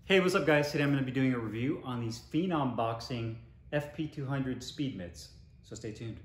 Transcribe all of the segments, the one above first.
Hey, what's up guys? Today I'm going to be doing a review on these Phenom Boxing FP-200 speed mitts. So stay tuned.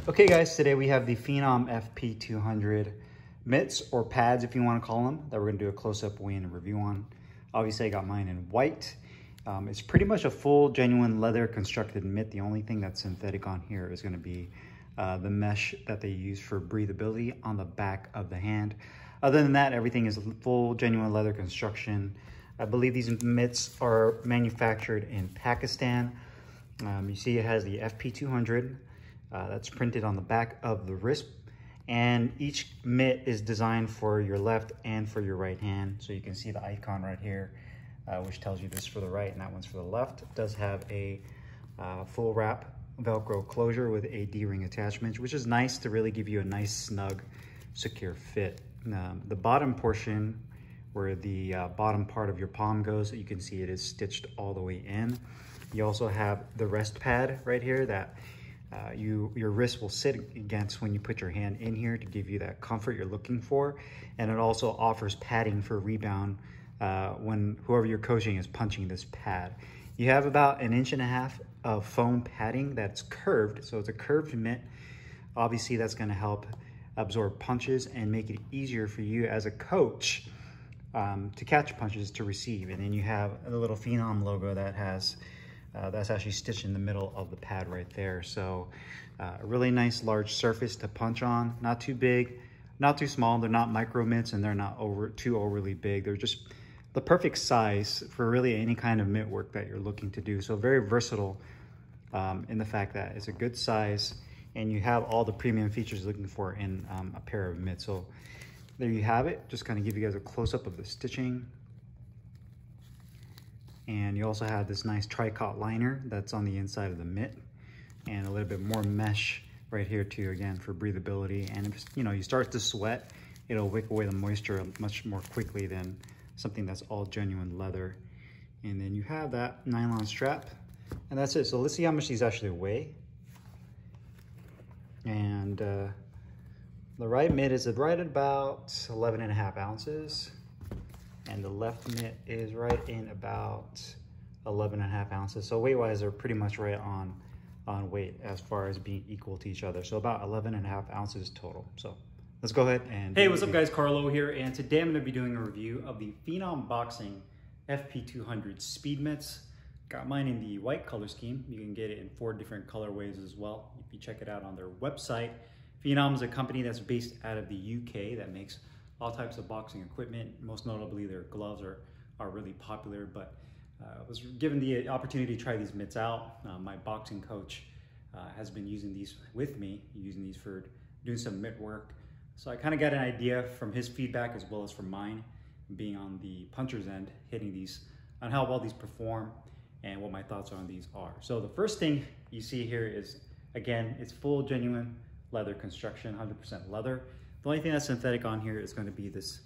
Okay guys, today we have the Phenom FP-200 mitts, or pads if you want to call them, that we're going to do a close-up weigh-in and review on. Obviously I got mine in white. It's pretty much a full genuine leather constructed mitt. The only thing that's synthetic on here is going to be the mesh that they use for breathability on the back of the hand. Other than that, everything is full genuine leather construction. I believe these mitts are manufactured in Pakistan. You see it has the FP-200. That's printed on the back of the wrist, and each mitt is designed for your left and for your right hand. So you can see the icon right here, which tells you this for the right and that one's for the left. It does have a full wrap Velcro closure with a D-ring attachment, which is nice to really give you a nice, snug, secure fit. The bottom portion, where the bottom part of your palm goes, you can see it is stitched all the way in. You also have the rest pad right here that your wrist will sit against when you put your hand in here to give you that comfort you're looking for. And it also offers padding for rebound when whoever you're coaching is punching this pad. You have about 1.5 inches of foam padding that's curved, so it's a curved mitt. Obviously that's going to help absorb punches and make it easier for you as a coach to catch punches, to receive. And then you have a little Phenom logo that has that's actually stitched in the middle of the pad right there. So a really nice large surface to punch on. Not too big, not too small. They're not micro mitts and they're not too overly big. They're just the perfect size for really any kind of mitt work that you're looking to do. So very versatile in the fact that it's a good size and you have all the premium features you're looking for in a pair of mitts. So there you have it. Just kind of give you guys a close-up of the stitching. And you also have this nice tricot liner that's on the inside of the mitt, and a little bit more mesh right here too, again, for breathability. And if you start to sweat, it'll wick away the moisture much more quickly than something that's all genuine leather. And then you have that nylon strap, and that's it. So let's see how much these actually weigh. And the right mitt is right at about 11.5 ounces. And the left mitt is right in about 11.5 ounces. So weight-wise, they're pretty much right on weight as far as being equal to each other. So about 11.5 ounces total. So let's go ahead and... Hey, what's up guys? Carlo here. And today I'm going to be doing a review of the Phenom Boxing FP-200 speed mitts. Got mine in the white color scheme. You can get it in 4 different colorways as well if you check it out on their website. Phenom is a company that's based out of the UK that makes all types of boxing equipment. Most notably, their gloves are really popular, but I was given the opportunity to try these mitts out. My boxing coach has been using these with me, using these for doing some mitt work. So I kind of got an idea from his feedback as well as from mine, being on the puncher's end, hitting these, on how well these perform and what my thoughts on these are. So the first thing you see here is, again, it's full genuine leather construction, 100% leather. The only thing that's synthetic on here is going to be this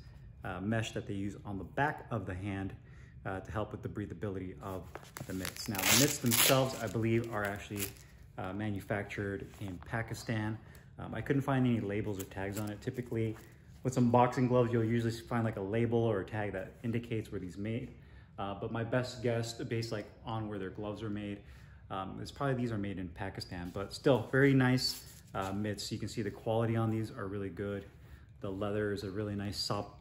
mesh that they use on the back of the hand to help with the breathability of the mitts. Now, the mitts themselves, I believe, are actually manufactured in Pakistan. I couldn't find any labels or tags on it. Typically, With some boxing gloves, you'll usually find like a label or a tag that indicates where these made. But my best guess, based like on where their gloves are made, is probably these are made in Pakistan. But still, very nice mitts. You can see the quality on these are really good. The leather is a really nice soft,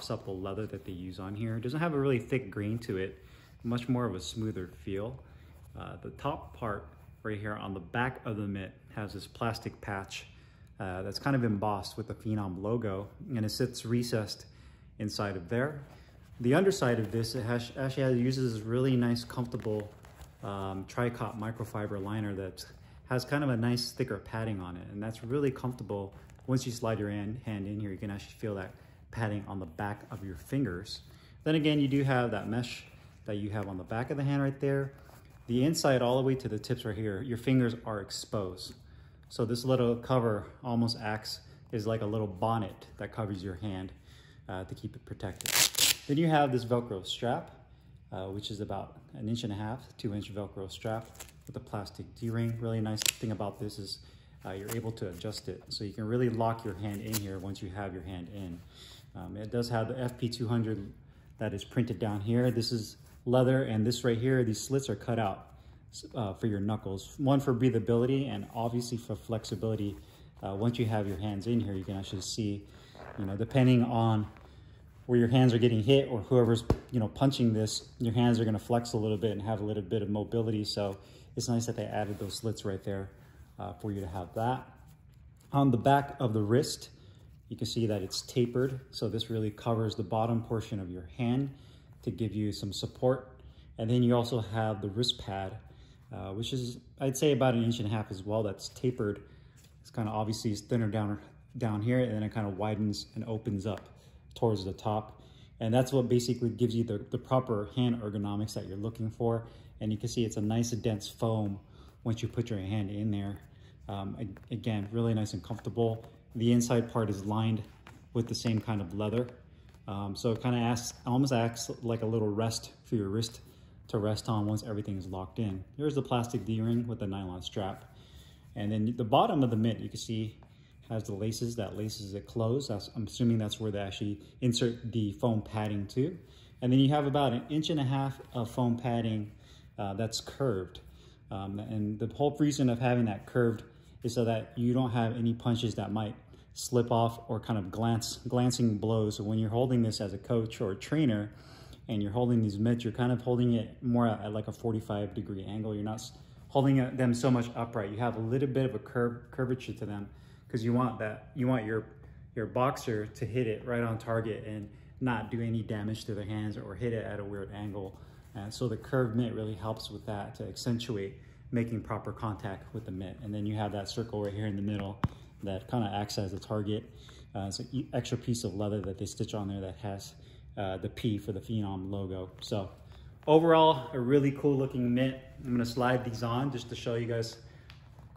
supple leather that they use on here. It doesn't have a really thick grain to it, much more of a smoother feel. The top part right here on the back of the mitt has this plastic patch that's kind of embossed with the Phenom logo, and it sits recessed inside of there. The underside of this, actually uses this really nice, comfortable tricot microfiber liner that has kind of a nice thicker padding on it, and that's really comfortable. Once you slide your hand in here, you can actually feel that padding on the back of your fingers. Then again, you do have that mesh that you have on the back of the hand right there. The inside all the way to the tips right here, your fingers are exposed. So this little cover almost acts as like a little bonnet that covers your hand to keep it protected. Then you have this Velcro strap, which is about 1.5 inches, 2-inch Velcro strap with a plastic D-ring. Really nice thing about this is you're able to adjust it. So you can really lock your hand in here once you have your hand in. It does have the FP-200 that is printed down here. This is leather, and this right here, these slits are cut out for your knuckles. One for breathability and obviously for flexibility. Once you have your hands in here, you can actually see, depending on where your hands are getting hit or whoever's, punching this, your hands are gonna flex a little bit and have a little bit of mobility. So it's nice that they added those slits right there for you to have that. On the back of the wrist, you can see that it's tapered. So this really covers the bottom portion of your hand to give you some support. And then you also have the wrist pad, which is, I'd say, about 1.5 inches as well. That's tapered. It's kind of obviously thinner down here, and then it kind of widens and opens up towards the top. And that's what basically gives you the proper hand ergonomics that you're looking for. And you can see it's a nice dense foam once you put your hand in there. Again, really nice and comfortable. The inside part is lined with the same kind of leather. So it kind of almost acts like a little rest for your wrist to rest on once everything is locked in. Here's the plastic D-ring with the nylon strap. And then the bottom of the mitt, you can see, has the laces that laces it closed. I'm assuming that's where they actually insert the foam padding to. And then you have about 1.5 inches of foam padding that's curved. And the whole reason of having that curved is so that you don't have any punches that might slip off or kind of glancing blows. So when you're holding this as a coach or a trainer and you're holding these mitts, you're kind of holding it more at like a 45-degree angle. You're not holding them so much upright. You have a little bit of a curvature to them because you want your boxer to hit it right on target and not do any damage to their hands or hit it at a weird angle. So the curved mitt really helps with that to accentuate making proper contact with the mitt. And then you have that circle right here in the middle that kind of acts as a target. It's an extra piece of leather that they stitch on there that has the P for the Phenom logo. So overall, a really cool looking mitt. I'm gonna slide these on just to show you guys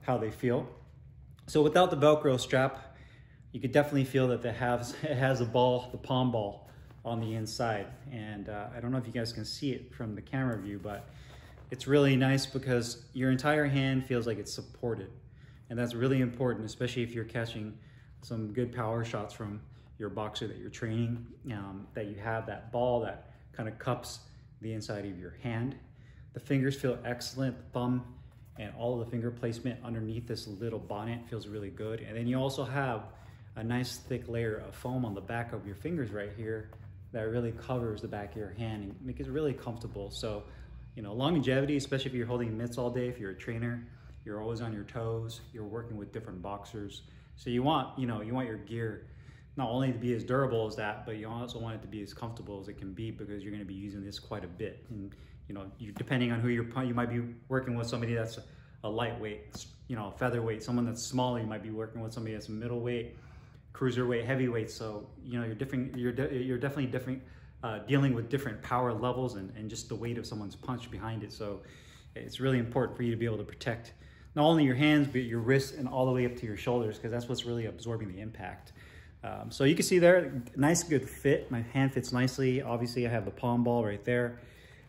how they feel. So without the Velcro strap, you could definitely feel that it has a ball, the palm ball on the inside. And I don't know if you guys can see it from the camera view, but it's really nice because your entire hand feels like it's supported. And that's really important, especially if you're catching some good power shots from your boxer that you're training, that you have that ball that kind of cups the inside of your hand. The fingers feel excellent. The thumb and all of the finger placement underneath this little bonnet feels really good. And then you also have a nice thick layer of foam on the back of your fingers right here that really covers the back of your hand and makes it really comfortable. So, longevity, especially if you're holding mitts all day, if you're a trainer, you're always on your toes, you're working with different boxers. So you want your gear not only to be as durable as that, but you also want it to be as comfortable as it can be because you're going to be using this quite a bit. And depending on who you might be working with somebody that's a lightweight, featherweight, someone that's smaller, you might be working with somebody that's middleweight, cruiserweight, heavyweight. So you're definitely different, dealing with different power levels and just the weight of someone's punch behind it. So it's really important for you to be able to protect not only your hands, but your wrists and all the way up to your shoulders, because that's what's really absorbing the impact. So you can see there, nice, good fit. My hand fits nicely. Obviously, I have the palm ball right there.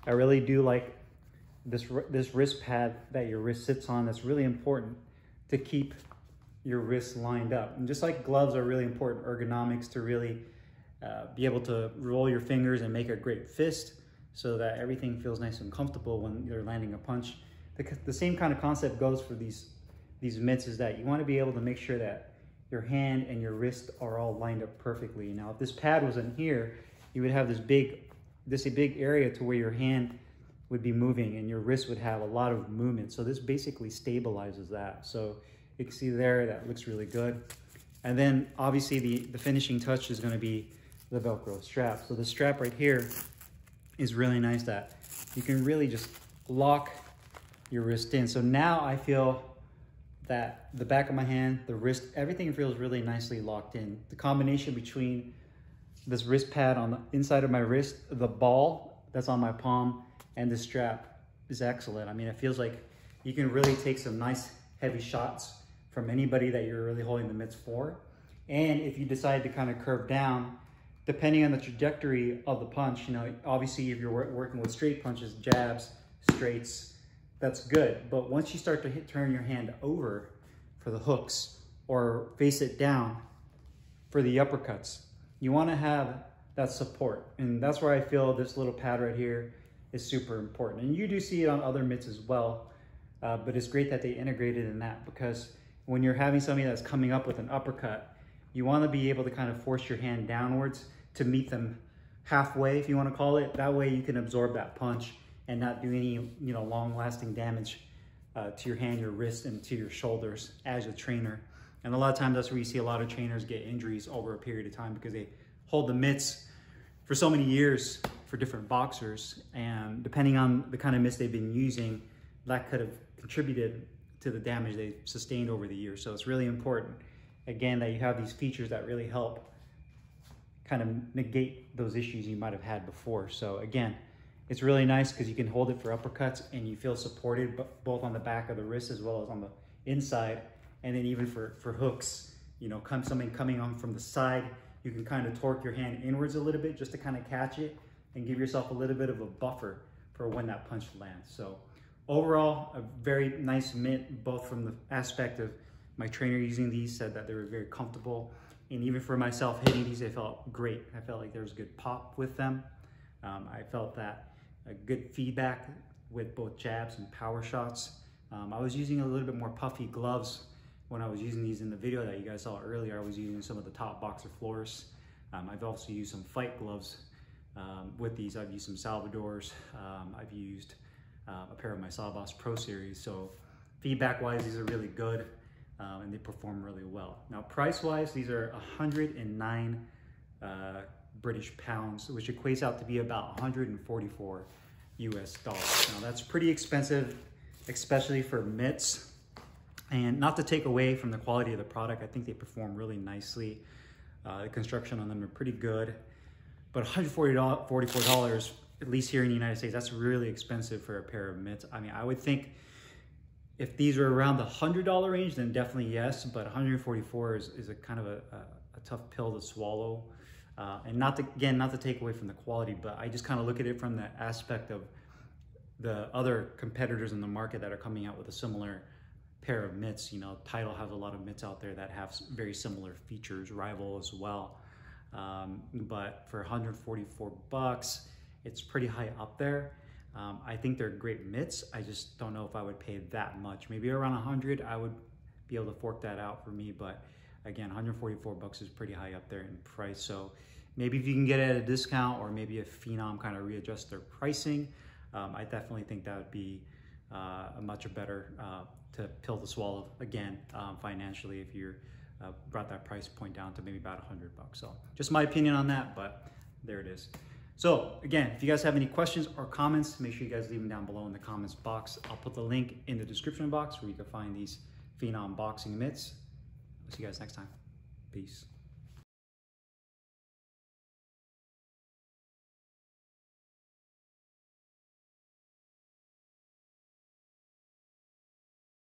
I really do like this wrist pad that your wrist sits on. That's really important to keep your wrists lined up. And just like gloves are really important, ergonomics, to really be able to roll your fingers and make a great fist so that everything feels nice and comfortable when you're landing a punch. The same kind of concept goes for these mitts, is that you want to be able to make sure that your hand and your wrist are all lined up perfectly. Now, if this pad was in here, you would have this big area to where your hand would be moving and your wrist would have a lot of movement. So this basically stabilizes that. So you can see there, that looks really good. And then obviously the finishing touch is going to be the Velcro strap. So the strap right here is really nice, that you can really just lock your wrist in. So now I feel that the back of my hand, the wrist, everything feels really nicely locked in. The combination between this wrist pad on the inside of my wrist, the ball that's on my palm, and the strap is excellent. I mean, it feels like you can really take some nice heavy shots from anybody that you're really holding the mitts for. And if you decide to kind of curve down, depending on the trajectory of the punch, you know, obviously if you're working with straight punches, jabs, straights, that's good. But once you start to turn your hand over for the hooks or face it down for the uppercuts, you want to have that support. And that's where I feel this little pad right here is super important. And you do see it on other mitts as well, but it's great that they integrated in that, because when you're having somebody that's coming up with an uppercut, you want to be able to kind of force your hand downwards to meet them halfway, if you want to call it. That way you can absorb that punch and not do any, you know, long-lasting damage to your hand, your wrist, and to your shoulders as a trainer. And a lot of times that's where you see a lot of trainers get injuries over a period of time, because they hold the mitts for so many years for different boxers, and depending on the kind of mitts they've been using, that could have contributed to the damage they sustained over the years. So it's really important, again, that you have these features that really help kind of negate those issues you might have had before. So again, it's really nice because you can hold it for uppercuts and you feel supported both on the back of the wrist as well as on the inside. And then even for hooks, you know, something coming on from the side, you can kind of torque your hand inwards a little bit just to kind of catch it and give yourself a little bit of a buffer for when that punch lands. So overall, a very nice mitt, both from the aspect of my trainer using these, said that they were very comfortable. And even for myself hitting these, they felt great. I felt like there was good pop with them. I felt that a good feedback with both jabs and power shots. I was using a little bit more puffy gloves when I was using these in the video that you guys saw earlier. I was using some of the top boxer floors. I've also used some fight gloves with these. I've used some Salvadors. I've used a pair of my Sawboss Pro Series. So feedback-wise, these are really good, and they perform really well. Now, price-wise, these are 109 British pounds, which equates out to be about 144 US dollars. Now, that's pretty expensive, especially for mitts. And not to take away from the quality of the product, I think they perform really nicely. The construction on them are pretty good, but $144, at least here in the United States, that's really expensive for a pair of mitts. I mean, I would think if these are around the $100 range, then definitely yes, but 144 is a kind of a tough pill to swallow. And not to take away from the quality, but I just kind of look at it from the aspect of the other competitors in the market that are coming out with a similar pair of mitts. You know, Title has a lot of mitts out there that have very similar features, Rival as well. But for 144 bucks, it's pretty high up there. I think they're great mitts. I just don't know if I would pay that much. Maybe around 100, I would be able to fork that out for me. But again, 144 bucks is pretty high up there in price. So maybe if you can get it at a discount, or maybe if Phenom kind of readjusts their pricing, I definitely think that would be a much better pill to swallow, again, financially, if you brought that price point down to maybe about 100 bucks. So just my opinion on that, but there it is. So again, if you guys have any questions or comments, make sure you guys leave them down below in the comments box. I'll put the link in the description box where you can find these Phenom boxing mitts. See you guys next time. Peace.